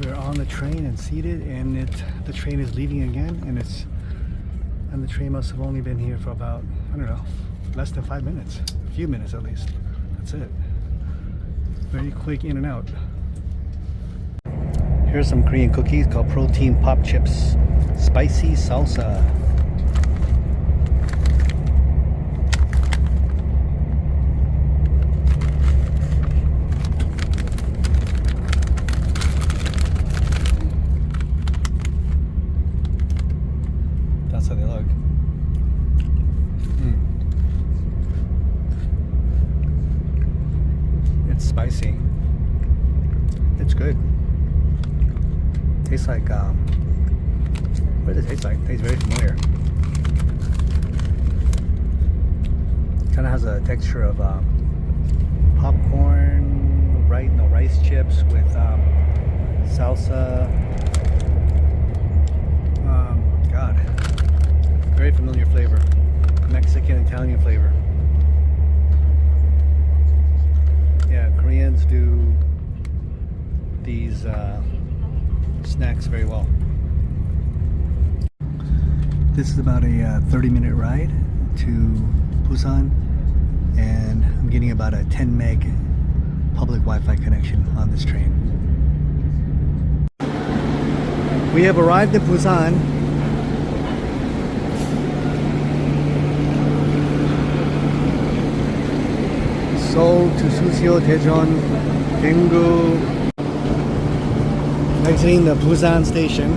We're on the train and seated, and the train is leaving again, and the train must have only been here for about, I don't know, less than 5 minutes, a few minutes at least. That's it. Very quick in and out. Here's some Korean cookies called protein pop chips, spicy salsa. That's how they look. It's spicy. It's good. Tastes like, what does it taste like? It tastes very familiar. Kind of has a texture of popcorn, rice chips with salsa. God, very familiar flavor. Mexican, Italian flavor. Yeah, Koreans do these snacks very well. This is about a 30-minute ride to Busan, and I'm getting about a 10 meg public Wi-Fi connection on this train. We have arrived in Busan. Seoul to Suseo, Daejeon, Gyeongju. Exiting the Busan station.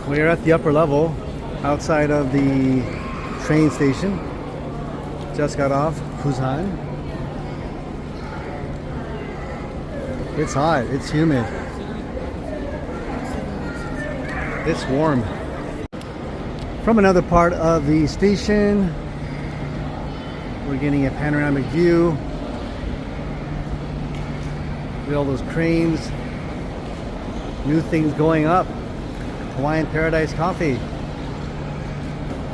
We are at the upper level outside of the train station. Just got off Busan. It's hot, it's humid. It's warm. From another part of the station, we're getting a panoramic view with all those cranes, new things going up. Hawaiian Paradise Coffee.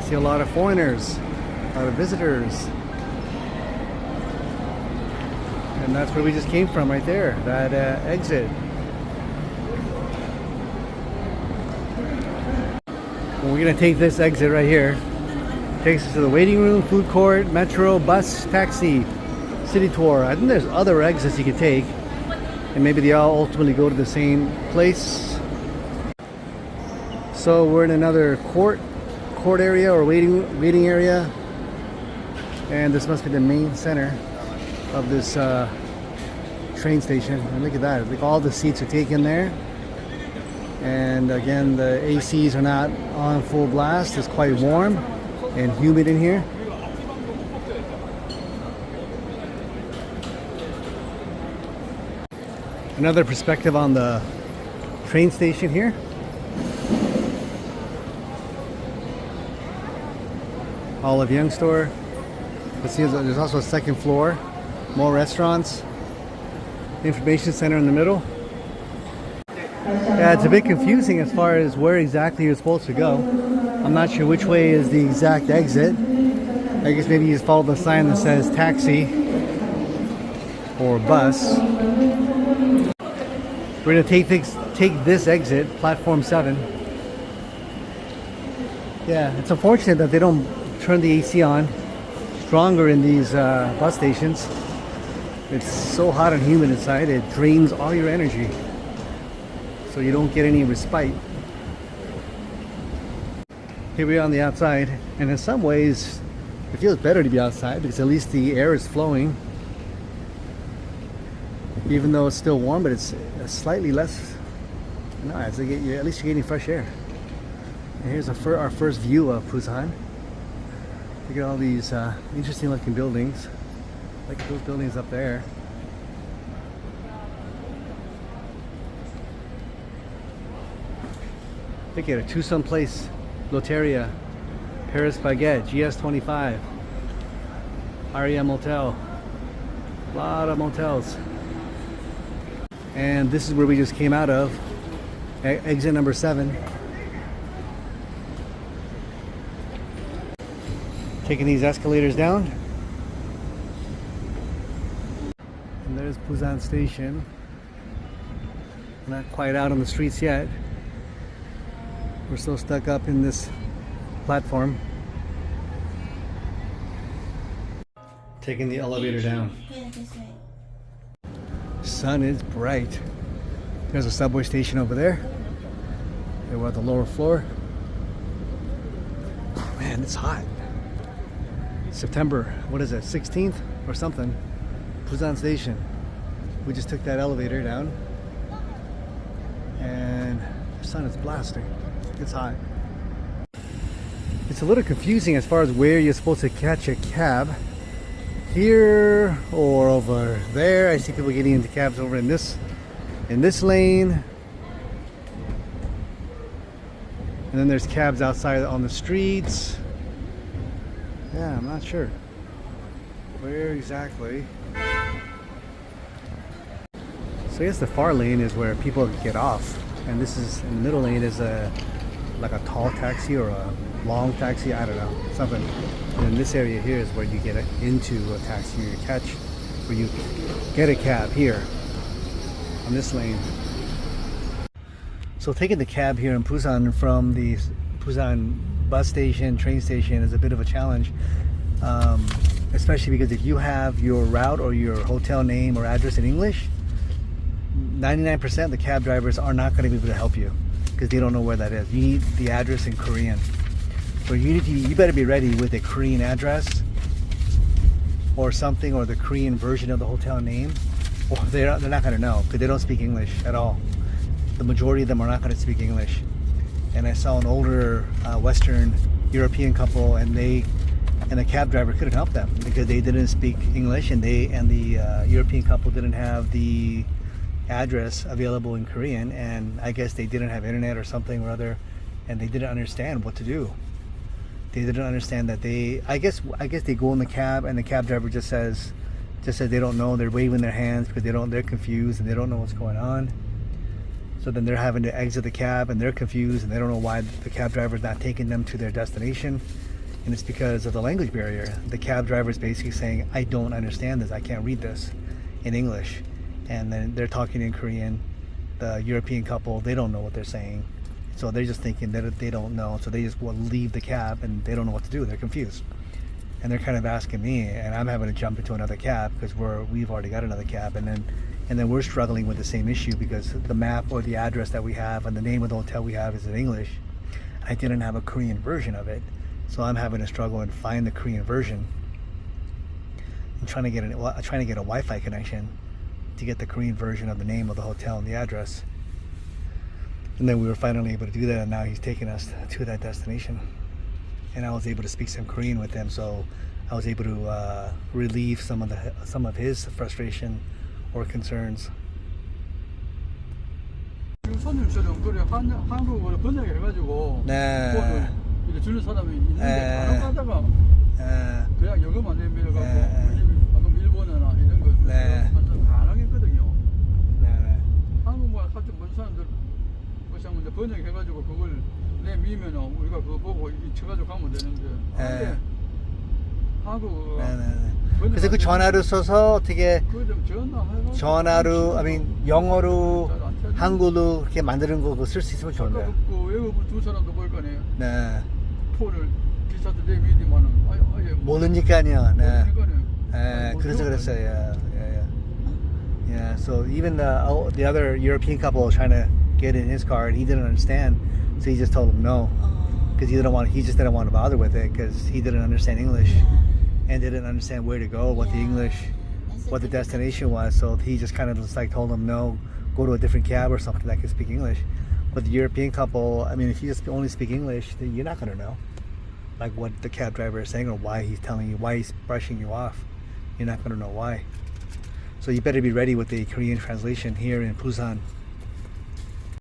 See a lot of foreigners, a lot of visitors. And that's where we just came from, right there, that exit. We're gonna take this exit right here. Takes us to the waiting room, food court, metro, bus, taxi, city tour. I think there's other exits you could take, and maybe they all ultimately go to the same place. So we're in another court area or waiting area, and this must be the main center of this train station. And look at that! Like all the seats are taken there. And again, the ACs are not on full blast. It's quite warm and humid in here. Another perspective on the train station here. Olive Young store. There's also a second floor. More restaurants. Information center in the middle. Yeah, it's a bit confusing as far as where exactly you're supposed to go. I'm not sure which way is the exact exit. I guess maybe you just follow the sign that says taxi or bus. We're going to take this exit, platform 7. Yeah, it's unfortunate that they don't turn the AC on stronger in these bus stations. It's so hot and humid inside, it drains all your energy. So you don't get any respite. Here we are on the outside, and in some ways it feels better to be outside because at least the air is flowing. Even though it's still warm, but it's slightly less. No, at least you're getting fresh air. And here's our first view of Busan. Look at all these interesting looking buildings, like those buildings up there. Look at it, Twosome Place, Lotteria, Paris Baguette, GS25, Aria Motel, a lot of motels. And this is where we just came out of, exit number 7. Taking these escalators down. And there's Busan Station. Not quite out on the streets yet. We're still stuck up in this platform. Taking the elevator down. Sun is bright. There's a subway station over there. And we're at the lower floor. Man, it's hot. September, what is it, 16th or something? Busan Station. We just took that elevator down. And the sun is blasting. It's hot. It's a little confusing as far as where you're supposed to catch a cab. Here or over there. I see people getting into cabs over in this lane. And then there's cabs outside on the streets. Yeah, I'm not sure where exactly. So I guess the far lane is where people get off, and this is in the middle lane is like a tall taxi or a long taxi. I don't know, something. And then this area here is where you get into a taxi or where you get a cab here on this lane. So taking the cab here in Busan from the Busan bus station, train station is a bit of a challenge, especially because if you have your route or your hotel name or address in English, 99% of the cab drivers are not going to be able to help you because they don't know where that is. You need the address in Korean. So you better be ready with a Korean address or something, or the Korean version of the hotel name, or they're not going to know because they don't speak English at all. The majority of them are not going to speak English. And I saw an older Western European couple, and the cab driver couldn't help them because they didn't speak English, and the European couple didn't have the address available in Korean, and I guess they didn't have internet or something or other, and they didn't understand what to do. They didn't understand that I guess they go in the cab, and the cab driver just says they don't know. They're waving their hands because they're confused and they don't know what's going on. So then they're having to exit the cab, and they're confused, and they don't know why the cab driver is not taking them to their destination. And it's because of the language barrier. The cab driver is basically saying, I don't understand this. I can't read this in English. And then they're talking in Korean. The European couple, they don't know what they're saying. So they're just thinking that they don't know. So they just will leave the cab, and they don't know what to do. They're confused. And they're kind of asking me, and I'm having to jump into another cab because we've already got another cab. And then we're struggling with the same issue because the map or the address that we have and the name of the hotel we have is in English. I didn't have a Korean version of it. So I'm having to struggle and find the Korean version. I'm trying to get a Wi-Fi connection to get the Korean version of the name of the hotel and the address. And then we were finally able to do that, and now he's taking us to that destination. And I was able to speak some Korean with him, so I was able to relieve some of his frustration or concerns. 손님처럼 그래 한국어로 번역해가지고 네. 이렇게 주는 사람이 있는데 가다가 그냥 영어만 내밀어가고 방금 일본어나 이런 거 완전 가능했거든요. 한국말 같은 본 사람들 그냥 이제 번역해가지고 그걸 내밀면은 우리가 그거 보고 쳐가지고 가면 되는데 한국어가 그래서 그 전화를 써서 어떻게 전화로, 영어로, 한국어로 그렇게 만드는 거 쓸 수 있으면 좋은데. 그 외국분 두 사람도 볼 거네. 네. 폰을 기사도 내밀지만은 아예 모르니까요. 네. 네. 그래서 그랬어요. Yeah. So even the other European couple was trying to get in his car, and he didn't understand, so he just told him no, because he just didn't want to bother with it because he didn't understand English. And didn't understand where to go, what the destination was. So he just kind of just like told him no, go to a different cab or something that could speak English. But the European couple, if you just only speak English, then you're not gonna know like what the cab driver is saying or why he's telling you, why he's brushing you off. You're not gonna know why. So you better be ready with the Korean translation here in Busan.